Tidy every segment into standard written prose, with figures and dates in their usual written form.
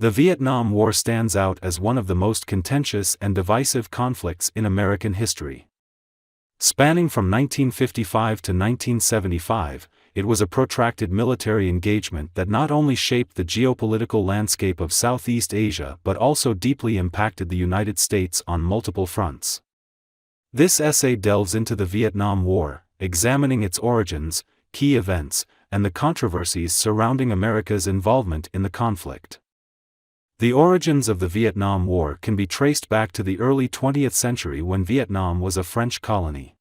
The Vietnam War stands out as one of the most contentious and divisive conflicts in American history. Spanning from 1955 to 1975, it was a protracted military engagement that not only shaped the geopolitical landscape of Southeast Asia but also deeply impacted the United States on multiple fronts. This essay delves into the Vietnam War, examining its origins, key events, and the controversies surrounding America's involvement in the conflict. The origins of the Vietnam War can be traced back to the early 20th century when Vietnam was a French colony.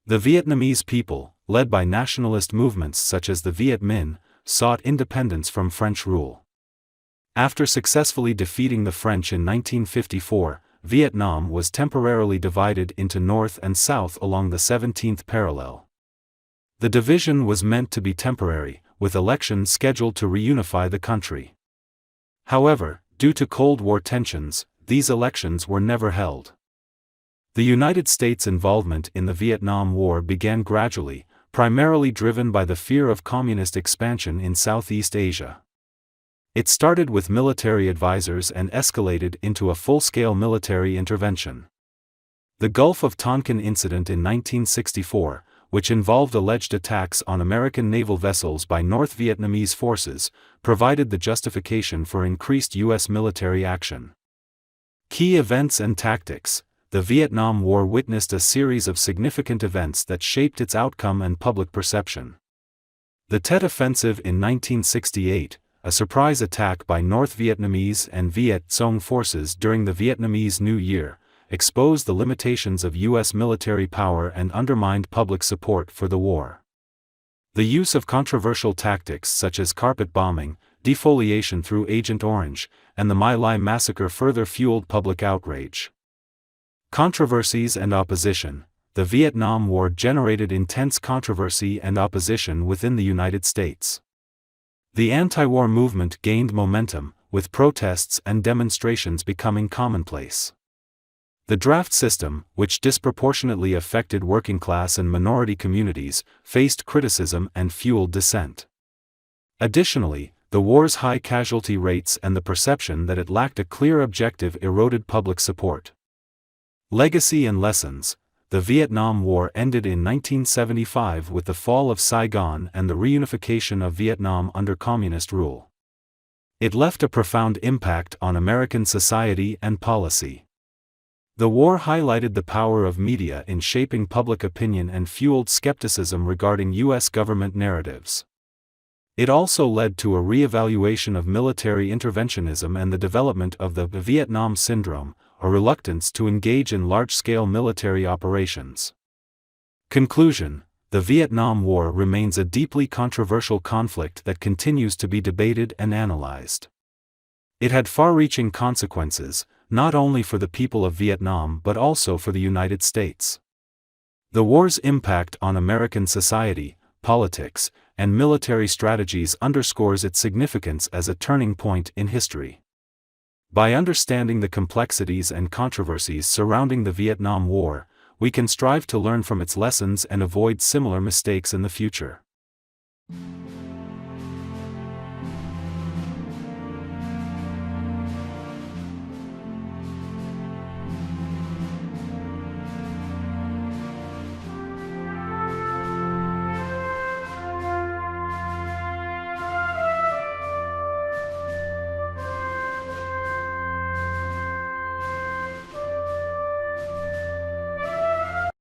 The Vietnamese people, led by nationalist movements such as the Viet Minh, sought independence from French rule. After successfully defeating the French in 1954, Vietnam was temporarily divided into North and South along the 17th parallel. The division was meant to be temporary, with elections scheduled to reunify the country. However, due to Cold War tensions, these elections were never held. The United States' involvement in the Vietnam War began gradually, primarily driven by the fear of communist expansion in Southeast Asia. It started with military advisors and escalated into a full-scale military intervention. The Gulf of Tonkin incident in 1964, which involved alleged attacks on American naval vessels by North Vietnamese forces, provided the justification for increased U.S. military action. Key events and tactics. The Vietnam War witnessed a series of significant events that shaped its outcome and public perception. The Tet Offensive in 1968, a surprise attack by North Vietnamese and Viet Cong forces during the Vietnamese New Year, exposed the limitations of U.S. military power and undermined public support for the war. The use of controversial tactics such as carpet bombing, defoliation through Agent Orange, and the My Lai massacre further fueled public outrage. Controversies and opposition. The Vietnam War generated intense controversy and opposition within the United States. The anti-war movement gained momentum, with protests and demonstrations becoming commonplace. The draft system, which disproportionately affected working-class and minority communities, faced criticism and fueled dissent. Additionally, the war's high casualty rates and the perception that it lacked a clear objective eroded public support. Legacy and lessons. The Vietnam War ended in 1975 with the fall of Saigon and the reunification of Vietnam under communist rule. It left a profound impact on American society and policy. The war highlighted the power of media in shaping public opinion and fueled skepticism regarding U.S. government narratives. It also led to a re-evaluation of military interventionism and the development of the Vietnam Syndrome, a reluctance to engage in large-scale military operations. Conclusion: the Vietnam War remains a deeply controversial conflict that continues to be debated and analyzed. It had far-reaching consequences, not only for the people of Vietnam but also for the United States. The war's impact on American society, politics, and military strategies underscores its significance as a turning point in history. By understanding the complexities and controversies surrounding the Vietnam War, we can strive to learn from its lessons and avoid similar mistakes in the future.